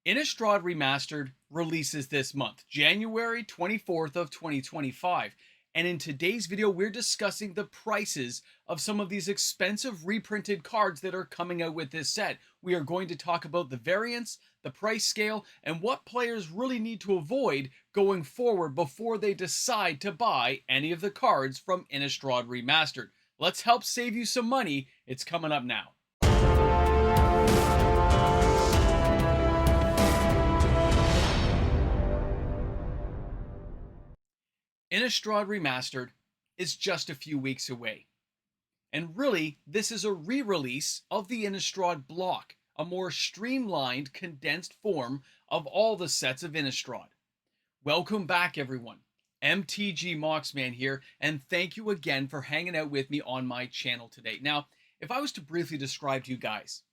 Innistrad Remastered releases this month, January 24th of 2025. And in today's video, we're discussing the prices of some of these expensive reprinted cards that are coming out with this set. We are going to talk about the variants, the price scale, and what players really need to avoid going forward before they decide to buy any of the cards from Innistrad Remastered. Let's help save you some money. It's coming up now. Innistrad Remastered is just a few weeks away. And really, this is a re-release of the Innistrad block, a more streamlined, condensed form of all the sets of Innistrad. Welcome back, everyone. MTG Moxman here, and thank you again for hanging out with me on my channel today. Now, if I was to briefly describe to you guys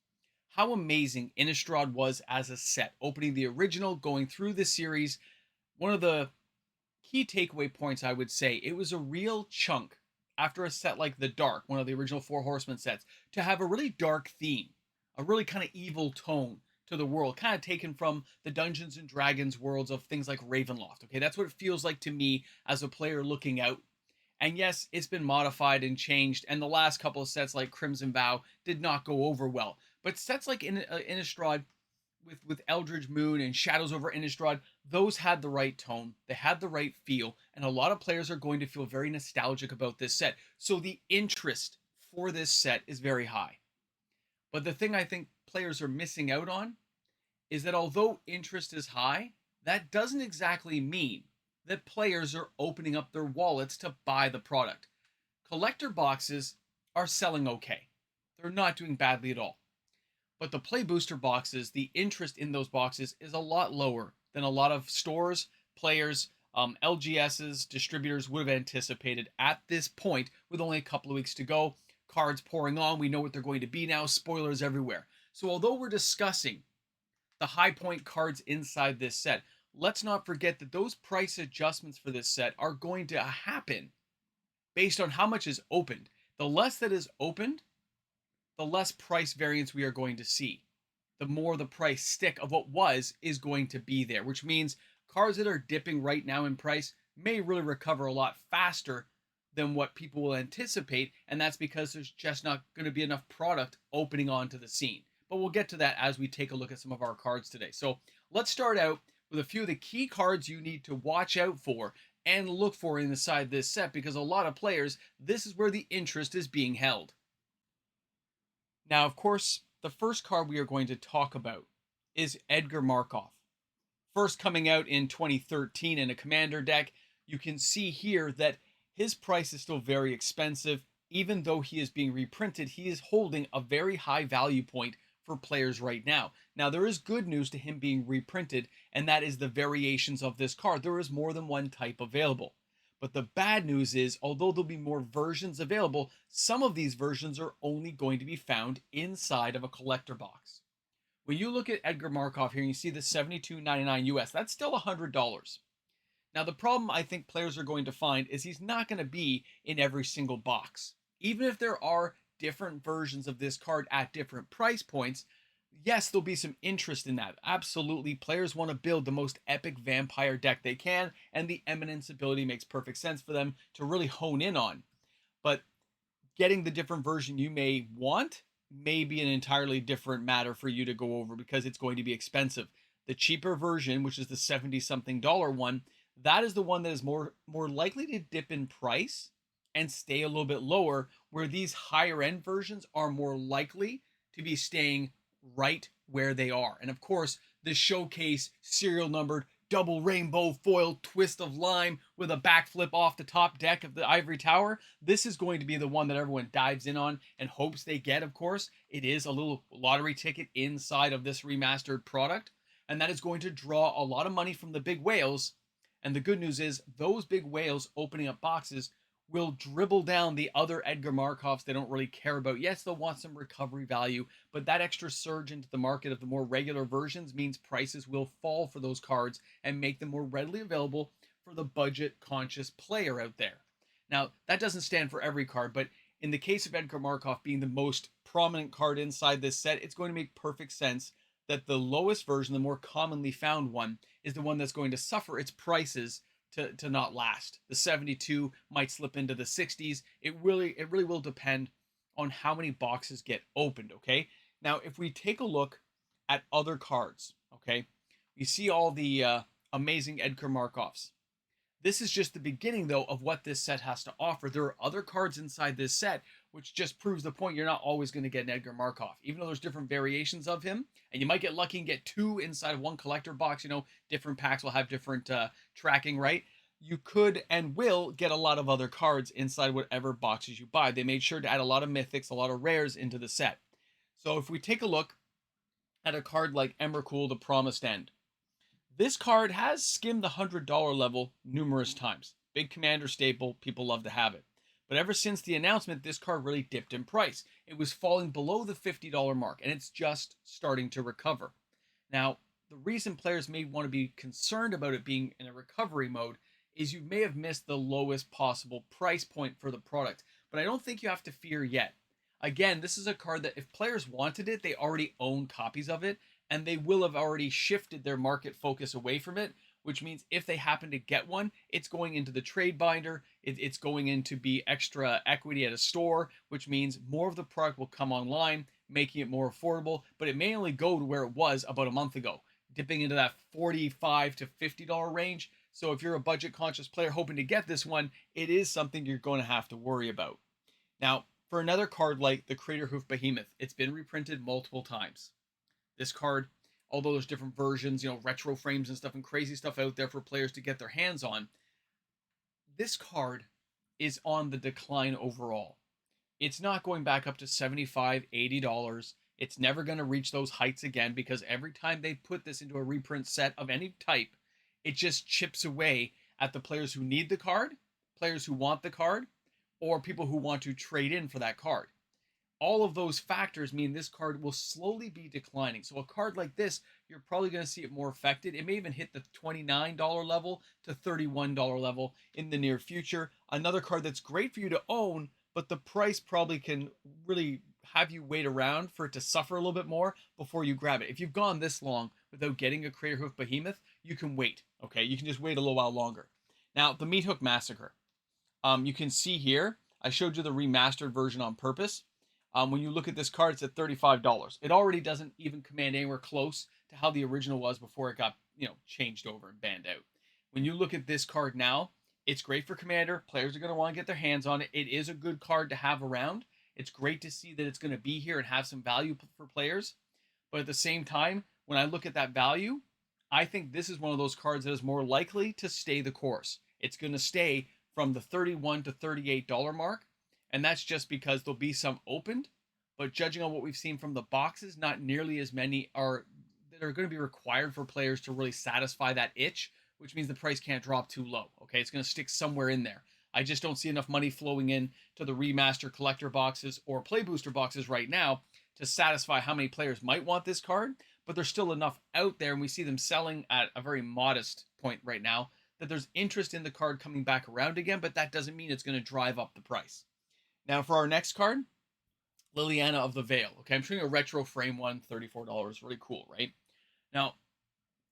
how amazing Innistrad was as a set, opening the original, going through the series, one of the key takeaway points, I would say, it was a real chunk after a set like The Dark, one of the original Four Horsemen sets, to have a really dark theme, a really kind of evil tone to the world, kind of taken from the Dungeons and Dragons worlds of things like Ravenloft. Okay, that's what it feels like to me as a player looking out. And yes, it's been modified and changed, and the last couple of sets like Crimson Vow did not go over well. But sets like Innistrad, with Eldritch Moon and Shadows over Innistrad, those had the right tone, they had the right feel, and a lot of players are going to feel very nostalgic about this set. So the interest for this set is very high. But the thing I think players are missing out on is that although interest is high, that doesn't exactly mean that players are opening up their wallets to buy the product. Collector boxes are selling okay. They're not doing badly at all. But the play booster boxes, the interest in those boxes is a lot lower than a lot of stores, players, LGSs, distributors would have anticipated at this point, with only a couple of weeks to go. Cards pouring on, we know what they're going to be now, spoilers everywhere. So although we're discussing the high point cards inside this set, let's not forget that those price adjustments for this set are going to happen based on how much is opened. The less that is opened, the less price variance we are going to see. The more the price stick of what was is going to be there, which means cards that are dipping right now in price may really recover a lot faster than what people will anticipate, and that's because there's just not going to be enough product opening onto the scene. But we'll get to that as we take a look at some of our cards today. So let's start out with a few of the key cards you need to watch out for and look for inside this set, because a lot of players, this is where the interest is being held. Now, of course, the first card we are going to talk about is Edgar Markov. First coming out in 2013 in a commander deck, you can see here that his price is still very expensive. Even though he is being reprinted, he is holding a very high value point for players right now. Now, there is good news to him being reprinted, and that is the variations of this card. There is more than one type available. But the bad news is, although there'll be more versions available, some of these versions are only going to be found inside of a collector box. When you look at Edgar Markov here, and you see the $72.99 US, that's still $100. Now, the problem I think players are going to find is he's not going to be in every single box. Even if there are different versions of this card at different price points, yes, there'll be some interest in that. Absolutely, players want to build the most epic vampire deck they can, and the Eminence ability makes perfect sense for them to really hone in on. But getting the different version you may want may be an entirely different matter for you to go over, because it's going to be expensive. The cheaper version, which is the $70-something one, that is the one that is more likely to dip in price and stay a little bit lower, where these higher end versions are more likely to be staying right where they are. And of course, the showcase serial numbered double rainbow foil twist of lime with a backflip off the top deck of the Ivory Tower, this is going to be the one that everyone dives in on and hopes they get. Of course, it is a little lottery ticket inside of this remastered product, and that is going to draw a lot of money from the big whales. And the good news is those big whales opening up boxes will dribble down the other Edgar Markovs they don't really care about. Yes, they'll want some recovery value, but that extra surge into the market of the more regular versions means prices will fall for those cards and make them more readily available for the budget-conscious player out there. Now, that doesn't stand for every card, but in the case of Edgar Markov being the most prominent card inside this set, it's going to make perfect sense that the lowest version, the more commonly found one, is the one that's going to suffer its prices to not last. The 72 might slip into the 60s. It really will depend on how many boxes get opened, okay? Now, if we take a look at other cards, okay? You see all the amazing Edgar Markovs. This is just the beginning, though, of what this set has to offer. There are other cards inside this set, which just proves the point you're not always going to get an Edgar Markov. Even though there's different variations of him, and you might get lucky and get two inside of one collector box. You know, different packs will have different tracking, right? You could and will get a lot of other cards inside whatever boxes you buy. They made sure to add a lot of mythics, a lot of rares into the set. So if we take a look at a card like Emrakul, the Promised End, this card has skimmed the $100 level numerous times. Big commander staple, people love to have it. But ever since the announcement, this card really dipped in price. It was falling below the $50 mark, and it's just starting to recover. Now, the reason players may want to be concerned about it being in a recovery mode is you may have missed the lowest possible price point for the product. But I don't think you have to fear yet. Again, this is a card that if players wanted it, they already own copies of it, and they will have already shifted their market focus away from it, which means if they happen to get one, it's going into the trade binder, it's going in to be extra equity at a store, which means more of the product will come online, making it more affordable, but it may only go to where it was about a month ago, dipping into that $45 to $50 range. So if you're a budget conscious player hoping to get this one, it is something you're going to have to worry about. Now, for another card like the Craterhoof Behemoth, it's been reprinted multiple times. This card, although there's different versions, you know, retro frames and stuff and crazy stuff out there for players to get their hands on, this card is on the decline overall. It's not going back up to $75, $80. It's never going to reach those heights again because every time they put this into a reprint set of any type, it just chips away at the players who need the card, players who want the card, or people who want to trade in for that card. All of those factors mean this card will slowly be declining. So a card like this, you're probably going to see it more affected. It may even hit the $29 level to $31 level in the near future. Another card that's great for you to own, but the price probably can really have you wait around for it to suffer a little bit more before you grab it. If you've gone this long without getting a Craterhoof Behemoth, you can wait, okay? You can just wait a little while longer. Now, the Meathook Massacre. You can see here, I showed you the remastered version on purpose. When you look at this card, it's at $35. It already doesn't even command anywhere close to how the original was before it got, changed over and banned out. When you look at this card now, it's great for Commander. Players are going to want to get their hands on it. It is a good card to have around. It's great to see that it's going to be here and have some value for players. But at the same time, when I look at that value, I think this is one of those cards that is more likely to stay the course. It's going to stay from the $31 to $38 mark. And that's just because there'll be some opened, but judging on what we've seen from the boxes, not nearly as many are that are going to be required for players to really satisfy that itch, which means the price can't drop too low. Okay, it's going to stick somewhere in there. I just don't see enough money flowing in to the remaster collector boxes or play booster boxes right now to satisfy how many players might want this card, but there's still enough out there, and we see them selling at a very modest point right now that there's interest in the card coming back around again, but that doesn't mean it's going to drive up the price. Now for our next card, Liliana of the Veil. Okay, I'm showing a retro frame one, $34. Really cool, right? Now,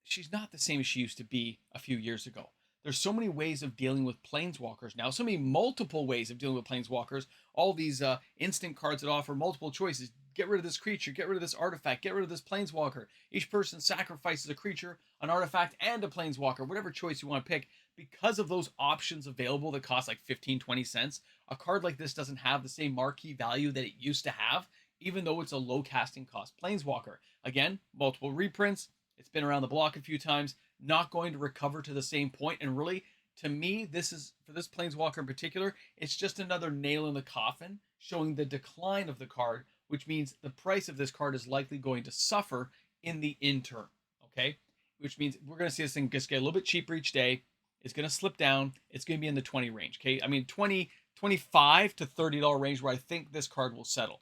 she's not the same as she used to be a few years ago. There's so many ways of dealing with planeswalkers now, so many multiple ways of dealing with planeswalkers. All these instant cards that offer multiple choices. Get rid of this creature, get rid of this artifact, get rid of this planeswalker. Each person sacrifices a creature, an artifact, and a planeswalker, whatever choice you want to pick. Because of those options available that cost like 15, 20 cents, a card like this doesn't have the same marquee value that it used to have, even though it's a low casting cost planeswalker. Again, multiple reprints. It's been around the block a few times, not going to recover to the same point. And really, to me, this is, for this planeswalker in particular, it's just another nail in the coffin showing the decline of the card, which means the price of this card is likely going to suffer in the interim, okay? Which means we're going to see this thing just get a little bit cheaper each day. It's going to slip down. It's going to be in the 20 range, okay? I mean, 20, $25 to $30 range where I think this card will settle.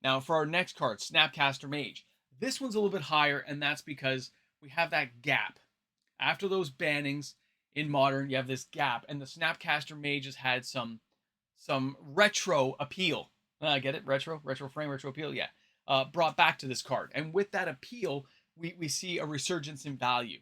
Now, for our next card, Snapcaster Mage. This one's a little bit higher, and that's because we have that gap. After those bannings in Modern, you have this gap, and the Snapcaster Mage has had some retro appeal. I get it? Retro frame, retro appeal, yeah. Brought back to this card. And with that appeal, we see a resurgence in value.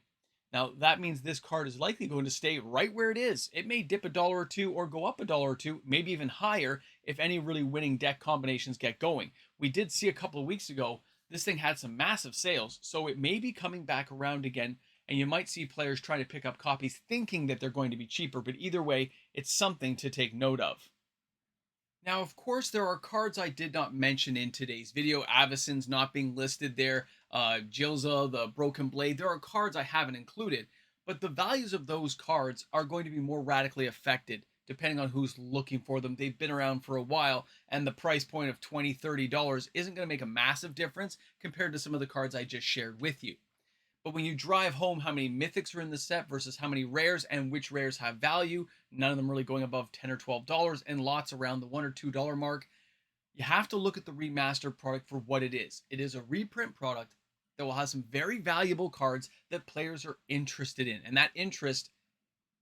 Now, that means this card is likely going to stay right where it is. It may dip a dollar or two or go up a dollar or two, maybe even higher if any really winning deck combinations get going. We did see a couple of weeks ago, this thing had some massive sales, so it may be coming back around again, and you might see players trying to pick up copies thinking that they're going to be cheaper, but either way, it's something to take note of. Now, of course, there are cards I did not mention in today's video. Avacyn's not being listed there. Jilza, the Broken Blade. There are cards I haven't included, but the values of those cards are going to be more radically affected depending on who's looking for them. They've been around for a while, and the price point of $20, $30 isn't going to make a massive difference compared to some of the cards I just shared with you. But when you drive home how many mythics are in the set versus how many rares and which rares have value, none of them really going above $10 or $12 and lots around the $1 or $2 mark, you have to look at the remastered product for what it is. It is a reprint product that will have some very valuable cards that players are interested in. And that interest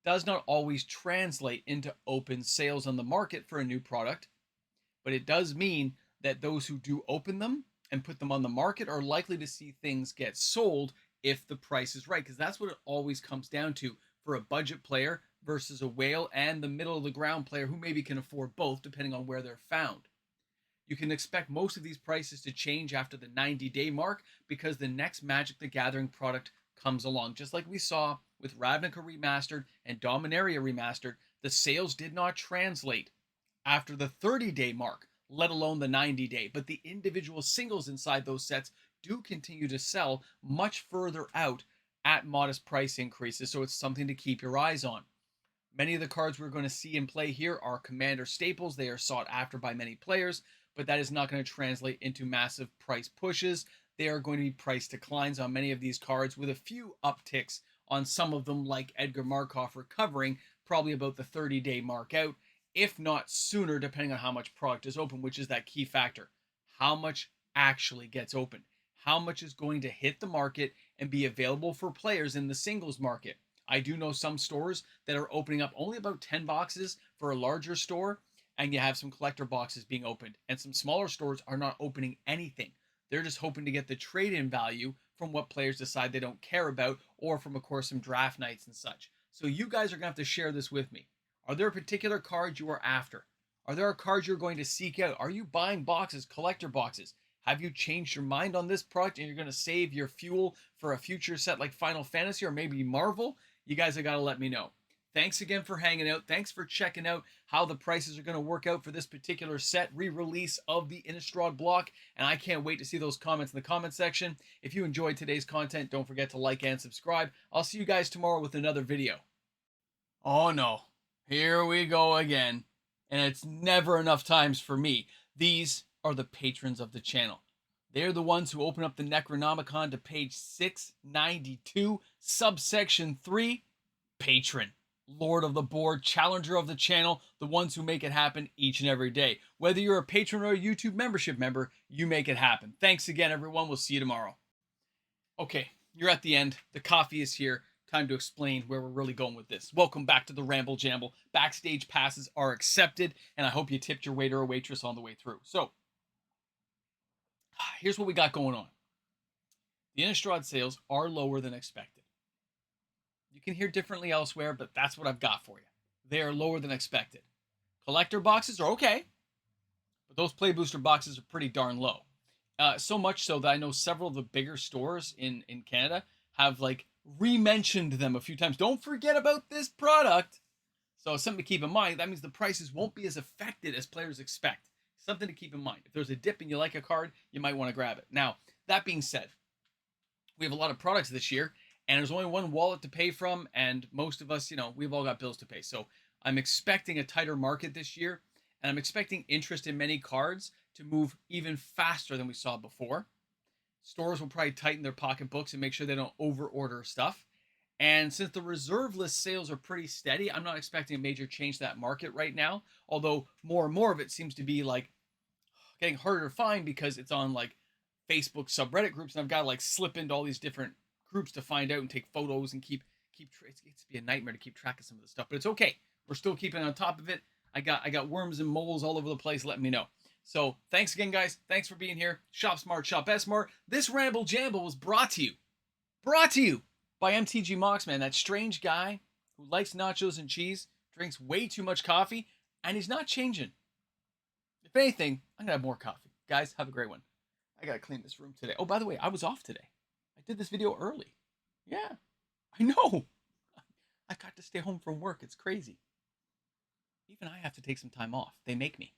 does not always translate into open sales on the market for a new product, but it does mean that those who do open them and put them on the market are likely to see things get sold if the price is right, because that's what it always comes down to for a budget player versus a whale and the middle of the ground player who maybe can afford both depending on where they're found. You can expect most of these prices to change after the 90-day mark because the next Magic the Gathering product comes along. Just like we saw with Ravnica Remastered and Dominaria Remastered, the sales did not translate after the 30-day mark, let alone the 90-day, but the individual singles inside those sets do continue to sell much further out at modest price increases, so it's something to keep your eyes on. Many of the cards we're going to see in play here are Commander staples. They are sought after by many players, but that is not going to translate into massive price pushes. They are going to be price declines on many of these cards with a few upticks on some of them, like Edgar Markov recovering probably about the 30-day mark out, if not sooner, depending on how much product is open, which is that key factor. How much actually gets open? How much is going to hit the market and be available for players in the singles market? I do know some stores that are opening up only about 10 boxes for a larger store, and you have some collector boxes being opened, and some smaller stores are not opening anything. They're just hoping to get the trade-in value from what players decide they don't care about, or from, of course, some draft nights and such. So you guys are going to have to share this with me. Are there particular cards you are after? Are there cards you're going to seek out? Are you buying boxes, collector boxes? Have you changed your mind on this product and you're going to save your fuel for a future set like Final Fantasy or maybe Marvel? You guys have got to let me know. Thanks again for hanging out. Thanks for checking out how the prices are going to work out for this particular set re-release of the Innistrad block. And I can't wait to see those comments in the comment section. If you enjoyed today's content, don't forget to like and subscribe. I'll see you guys tomorrow with another video. Oh no, here we go again. And it's never enough times for me. These are the patrons of the channel. They're the ones who open up the Necronomicon to page 692, subsection 3, patron. Lord of the board, challenger of the channel, the ones who make it happen each and every day. Whether you're a patron or a YouTube membership member, you make it happen. Thanks again, everyone. We'll see you tomorrow. Okay, you're at the end. The coffee is here. Time to explain where we're really going with this. Welcome back to the Ramble Jamble. Backstage passes are accepted, and I hope you tipped your waiter or waitress on the way through. So, here's what we got going on. The Innistrad sales are lower than expected. You can hear differently elsewhere, but that's what I've got for you. They are lower than expected. Collector boxes are okay, but those play booster boxes are pretty darn low. So much so that I know several of the bigger stores in Canada have like re-mentioned them a few times. Don't forget about this product. So something to keep in mind. That means the prices won't be as affected as players expect. Something to keep in mind. If there's a dip and you like a card, you might want to grab it. Now, that being said, we have a lot of products this year, and there's only one wallet to pay from, and most of us, we've all got bills to pay. So I'm expecting a tighter market this year, and I'm expecting interest in many cards to move even faster than we saw before. Stores will probably tighten their pocketbooks and make sure they don't over-order stuff. And since the reserve list sales are pretty steady, I'm not expecting a major change to that market right now, although more and more of it seems to be like getting harder to find because it's on like Facebook subreddit groups, and I've got to like slip into all these different groups to find out and take photos and keep it's to be a nightmare to keep track of some of this stuff, but it's okay. We're still keeping on top of it. I got worms and moles all over the place. Let me know. So thanks again, guys. Thanks for being here. Shop smart, shop smart. This Ramble Jamble was brought to you Brought to you by MTG Mox, man, that strange guy who likes nachos and cheese, drinks way too much coffee, and he's not changing. If anything, I'm gonna have more coffee. Guys, have a great one. I gotta clean this room today. Oh, by the way, I was off today. I did this video early. Yeah, I know. I got to stay home from work. It's crazy. Even I have to take some time off. They make me.